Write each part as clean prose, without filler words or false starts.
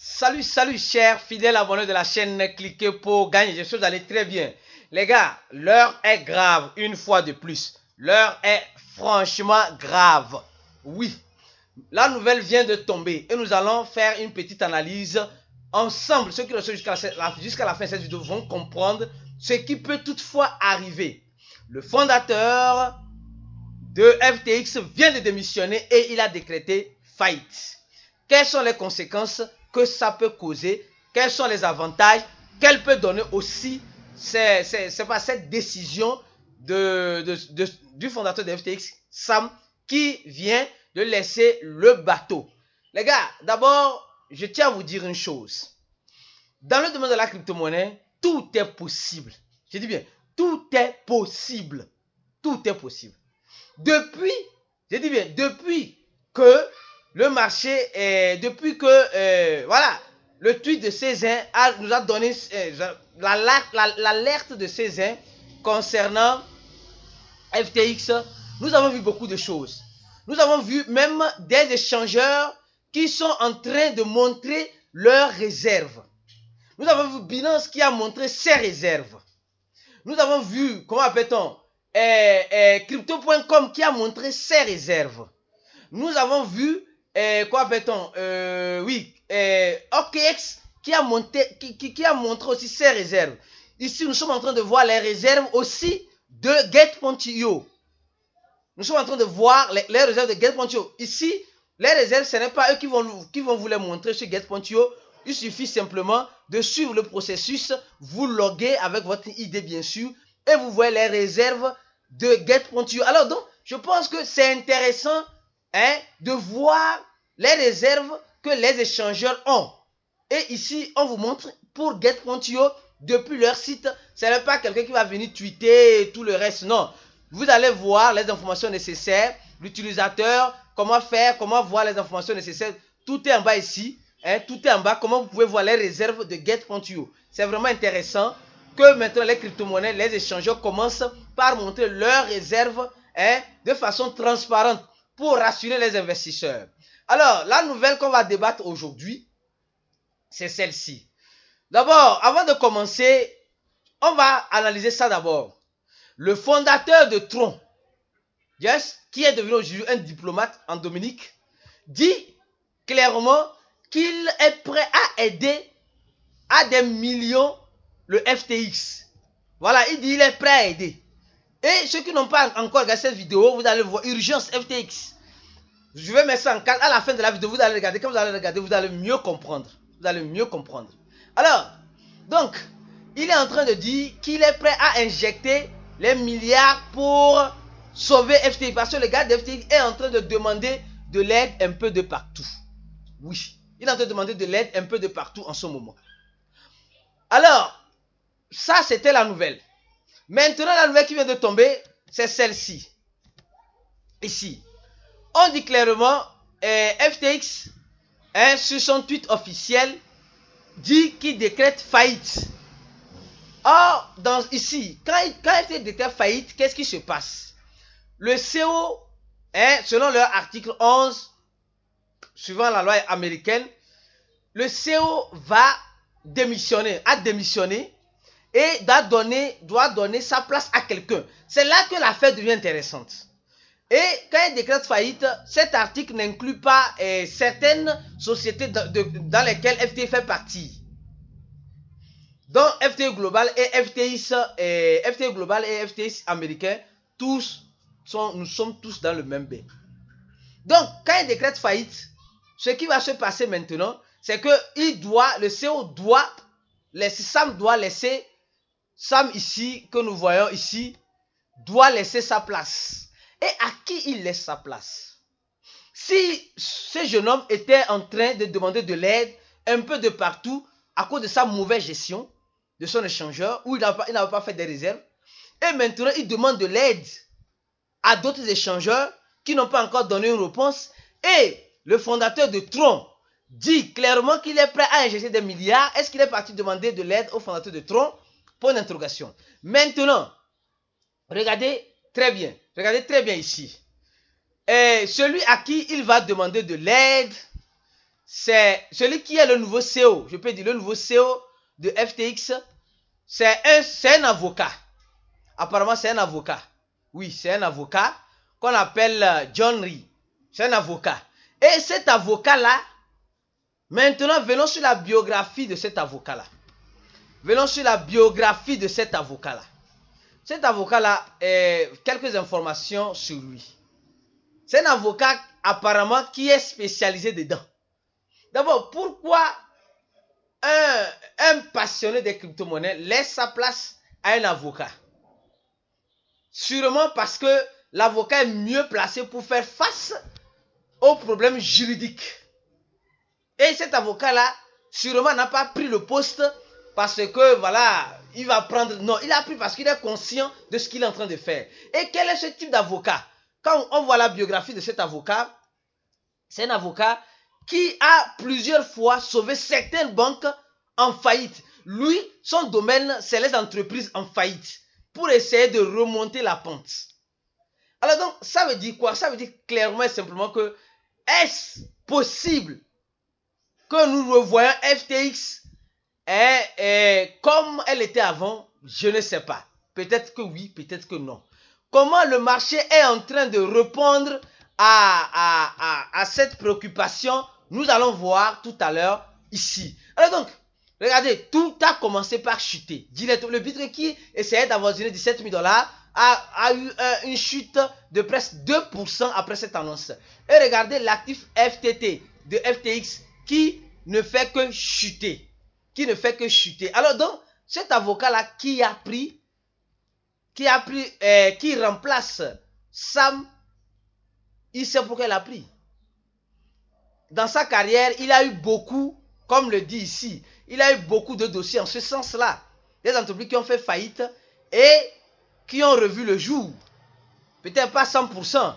Salut chers fidèles abonnés de la chaîne Cliquez pour gagner. Je suis allé très bien. Les gars, l'heure est grave une fois de plus. L'heure est franchement grave. Oui, la nouvelle vient de tomber et nous allons faire une petite analyse ensemble. Ceux qui le sont jusqu'à la fin de cette vidéo vont comprendre ce qui peut toutefois arriver. Le fondateur de FTX vient de démissionner et il a décrété faillite. Quelles sont les conséquences que ça peut causer? Quels sont les avantages? Quelle peut donner aussi cette décision du fondateur de FTX, Sam, qui vient de laisser le bateau? Les gars, d'abord, je tiens à vous dire une chose. Dans le domaine de la crypto-monnaie, tout est possible. Je dis bien, tout est possible. Tout est possible. Depuis que le marché, le tweet de Cézanne nous a donné l'alerte de Cézanne concernant FTX, nous avons vu beaucoup de choses. Nous avons vu même des échangeurs qui sont en train de montrer leurs réserves. Nous avons vu Binance qui a montré ses réserves. Nous avons vu, comment appelle-t-on, Crypto.com qui a montré ses réserves. Nous avons vu, OKX qui a montré aussi ses réserves. Ici, nous sommes en train de voir les réserves aussi de Get.io. Nous sommes en train de voir les réserves de Get.io. Ici, les réserves, ce n'est pas eux qui vont vous les montrer sur Get.io. Il suffit simplement de suivre le processus, vous loguer avec votre ID bien sûr, et vous voyez les réserves de Get.io. Alors donc, je pense que c'est intéressant de voir les réserves que les échangeurs ont. Et ici, on vous montre pour Get.io, depuis leur site, ce n'est pas quelqu'un qui va venir tweeter et tout le reste, non. Vous allez voir les informations nécessaires, l'utilisateur, comment faire, comment voir les informations nécessaires. Tout est en bas ici. Tout est en bas, comment vous pouvez voir les réserves de Get.io. C'est vraiment intéressant que maintenant les crypto-monnaies, les échangeurs commencent par montrer leurs réserves de façon transparente pour rassurer les investisseurs. Alors, la nouvelle qu'on va débattre aujourd'hui, c'est celle-ci. D'abord, avant de commencer, on va analyser ça d'abord. Le fondateur de Tron, qui est devenu aujourd'hui un diplomate en Dominique, dit clairement qu'il est prêt à aider à des millions le FTX. Voilà, il dit qu'il est prêt à aider. Et ceux qui n'ont pas encore regardé cette vidéo, vous allez voir Urgence FTX. Je vais mettre ça en calme. À la fin de la vidéo, vous allez regarder. Quand vous allez regarder, vous allez mieux comprendre. Vous allez mieux comprendre. Alors, donc, il est en train de dire qu'il est prêt à injecter les milliards pour sauver FTX. Parce que le gars de FTX est en train de demander de l'aide un peu de partout. Oui. Il est en train de demander de l'aide un peu de partout en ce moment. Alors, ça c'était la nouvelle. Maintenant, la nouvelle qui vient de tomber, c'est celle-ci. Ici. On dit clairement, FTX, sur son tweet officiel, dit qu'il décrète faillite. Or, ici, quand FTX décrète faillite, qu'est-ce qui se passe? Le CO, selon leur article 11, suivant la loi américaine, le CEO va démissionner, et doit donner sa place à quelqu'un. C'est là que l'affaire devient intéressante. Et quand il décrète faillite, cet article n'inclut pas certaines sociétés dans lesquelles FTX fait partie. Donc FTX Global et FTX Global et FTX américain, nous sommes tous dans le même bain. Donc quand il décrète faillite, ce qui va se passer maintenant, c'est que le CEO doit laisser, Sam ici, que nous voyons ici, doit laisser sa place. Et à qui il laisse sa place? Si ce jeune homme était en train de demander de l'aide un peu de partout à cause de sa mauvaise gestion de son échangeur, où il n'avait pas fait des réserves, et maintenant il demande de l'aide à d'autres échangeurs qui n'ont pas encore donné une réponse, et le fondateur de Tron dit clairement qu'il est prêt à injecter des milliards. Est-ce qu'il est parti demander de l'aide au fondateur de Tron? Point d'interrogation. Maintenant, regardez très bien ici. Celui à qui il va demander de l'aide, c'est celui qui est le nouveau CEO, je peux dire le nouveau CEO de FTX, c'est un avocat. Apparemment, c'est un avocat. Oui, c'est un avocat qu'on appelle John Lee. C'est un avocat. Et cet avocat-là, maintenant, venons sur la biographie de cet avocat-là. Venons sur la biographie de cet avocat-là. Cet avocat-là, quelques informations sur lui. C'est un avocat apparemment qui est spécialisé dedans. D'abord, pourquoi un passionné des crypto-monnaies laisse sa place à un avocat? Sûrement parce que l'avocat est mieux placé pour faire face aux problèmes juridiques. Et cet avocat-là, sûrement n'a pas pris le poste parce que, voilà, il va prendre... Non, il a pris parce qu'il est conscient de ce qu'il est en train de faire. Et quel est ce type d'avocat? Quand on voit la biographie de cet avocat, c'est un avocat qui a plusieurs fois sauvé certaines banques en faillite. Lui, son domaine, c'est les entreprises en faillite pour essayer de remonter la pente. Alors donc, ça veut dire quoi? Ça veut dire clairement et simplement que est-ce possible que nous revoyons FTX comme elle était avant? Je ne sais pas. Peut-être que oui, peut-être que non. Comment le marché est en train de répondre à cette préoccupation? Nous allons voir tout à l'heure ici. Alors donc, regardez, tout a commencé par chuter. Le Bitcoin qui essayait d'avoisiner 17 000 $ a eu une chute de presque 2% après cette annonce. Et regardez l'actif FTT de FTX qui ne fait que chuter. Qui ne fait que chuter. Alors donc, cet avocat-là qui remplace Sam, il sait pourquoi il a pris. Dans sa carrière, il a eu beaucoup, comme le dit ici, il a eu beaucoup de dossiers en ce sens-là. Des entreprises qui ont fait faillite et qui ont revu le jour. Peut-être pas 100%.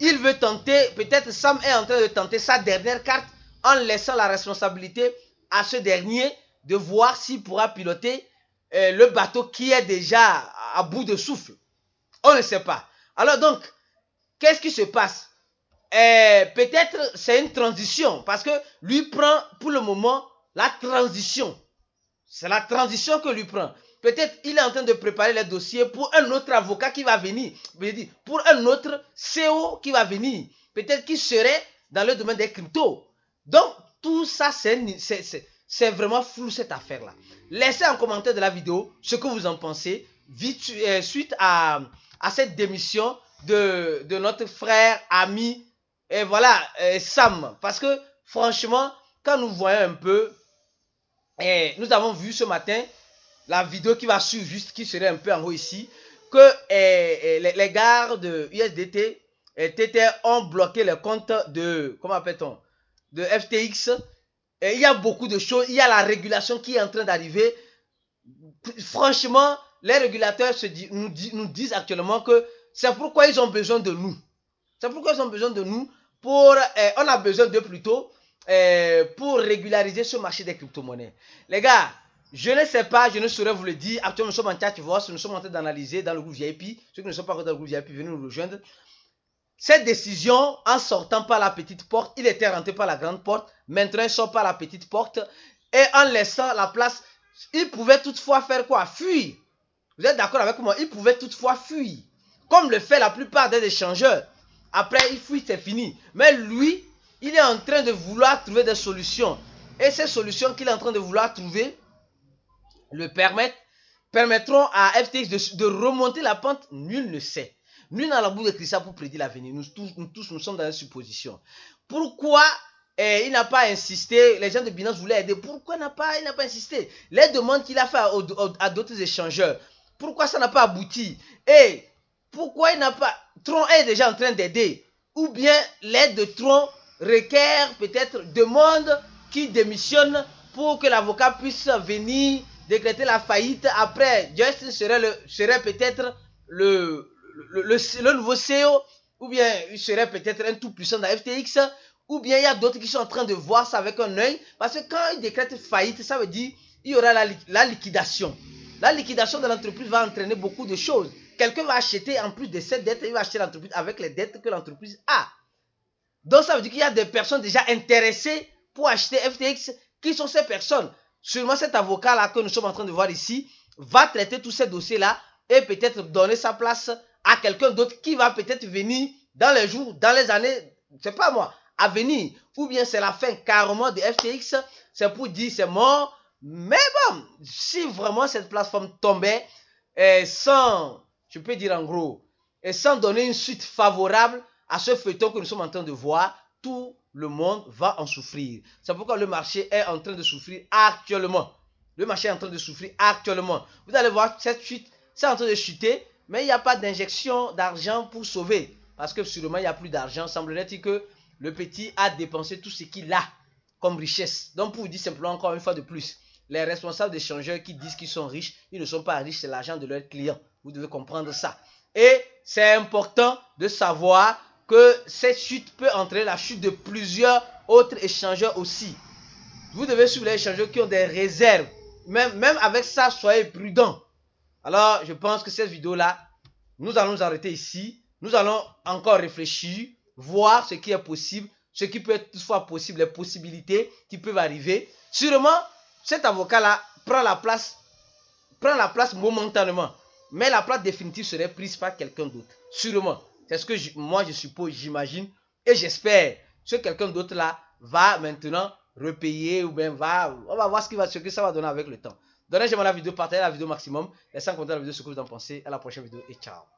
Il veut tenter, peut-être Sam est en train de tenter sa dernière carte en laissant la responsabilité à ce dernier de voir s'il pourra piloter le bateau qui est déjà à bout de souffle. On ne sait pas. Alors donc, qu'est-ce qui se passe? Peut-être c'est une transition parce que lui prend pour le moment la transition. C'est la transition que lui prend. Peut-être il est en train de préparer les dossiers pour un autre avocat qui va venir. Pour un autre CEO qui va venir. Peut-être qu'il serait dans le domaine des cryptos. Donc, tout ça, c'est vraiment flou cette affaire-là. Laissez en commentaire de la vidéo ce que vous en pensez suite à cette démission de notre frère, ami, et voilà, Sam. Parce que, franchement, quand nous voyons un peu, nous avons vu ce matin la vidéo qui va suivre, juste qui serait un peu en haut ici, que les gars de USDT, TT ont bloqué le compte de, comment appelle-t-on, de FTX. Et il y a beaucoup de choses, il y a la régulation qui est en train d'arriver. Franchement, les régulateurs nous disent actuellement que c'est pourquoi ils ont besoin de nous. C'est pourquoi ils ont besoin de nous pour, on a besoin d'eux plutôt pour régulariser ce marché des crypto-monnaies. Les gars, je ne sais pas, je ne saurais vous le dire. Actuellement, nous sommes en chat, nous sommes en train d'analyser dans le groupe VIP. Ceux qui ne sont pas encore dans le groupe VIP, venez nous rejoindre. Cette décision, en sortant par la petite porte, il était rentré par la grande porte. Maintenant, il sort par la petite porte. Et en laissant la place, il pouvait toutefois faire quoi? Fuir. Vous êtes d'accord avec moi? Il pouvait toutefois fuir. Comme le fait la plupart des échangeurs. Après, il fuit, c'est fini. Mais lui, il est en train de vouloir trouver des solutions. Et ces solutions qu'il est en train de vouloir trouver permettront à FTX de remonter la pente. Nul ne sait. Nul n'a la boule de cristal pour prédire l'avenir. Nous tous, nous sommes dans une supposition. Pourquoi il n'a pas insisté? Les gens de Binance voulaient aider. Pourquoi il n'a pas insisté? Les demandes qu'il a fait à d'autres échangeurs, pourquoi ça n'a pas abouti? Et pourquoi il n'a pas... Tron est déjà en train d'aider. Ou bien l'aide de Tron requiert peut-être demande qui démissionne pour que l'avocat puisse venir décréter la faillite. Après, Justin serait peut-être le nouveau CEO, ou bien il serait peut-être un tout puissant dans FTX, ou bien il y a d'autres qui sont en train de voir ça avec un œil, parce que quand il décrète faillite, ça veut dire il y aura la liquidation. La liquidation de l'entreprise va entraîner beaucoup de choses. Quelqu'un va acheter, en plus de cette dette, il va acheter l'entreprise avec les dettes que l'entreprise a. Donc ça veut dire qu'il y a des personnes déjà intéressées pour acheter FTX. Qui sont ces personnes? Sûrement cet avocat-là que nous sommes en train de voir ici va traiter tous ces dossiers-là et peut-être donner sa place à quelqu'un d'autre qui va peut-être venir dans les jours, dans les années, c'est pas moi, à venir. Ou bien c'est la fin carrément de FTX, c'est pour dire c'est mort. Mais bon, si vraiment cette plateforme tombait sans, je peux dire en gros, et sans donner une suite favorable à ce feuilleton que nous sommes en train de voir, tout le monde va en souffrir. C'est pourquoi le marché est en train de souffrir actuellement. Le marché est en train de souffrir actuellement. Vous allez voir, cette chute, c'est en train de chuter, mais il n'y a pas d'injection d'argent pour sauver. Parce que sûrement, il n'y a plus d'argent. Semblerait-il que le petit a dépensé tout ce qu'il a comme richesse. Donc, pour vous dire simplement encore une fois de plus, les responsables d'échangeurs qui disent qu'ils sont riches, ils ne sont pas riches, c'est l'argent de leurs clients. Vous devez comprendre ça. Et c'est important de savoir que cette chute peut entraîner la chute de plusieurs autres échangeurs aussi. Vous devez suivre les échangeurs qui ont des réserves. Même avec ça, soyez prudents. Alors, je pense que cette vidéo-là, nous allons nous arrêter ici. Nous allons encore réfléchir, voir ce qui est possible, ce qui peut être toutefois possible, les possibilités qui peuvent arriver. Sûrement, cet avocat-là prend la place momentanément. Mais la place définitive serait prise par quelqu'un d'autre. Sûrement. C'est ce que moi je suppose, j'imagine. Et j'espère que quelqu'un d'autre là va maintenant repayer ou bien on va voir ce que ça va donner avec le temps. Donnez-moi la vidéo, partagez la vidéo maximum. Laissez en commentaire la vidéo ce que vous en pensez. À la prochaine vidéo et ciao.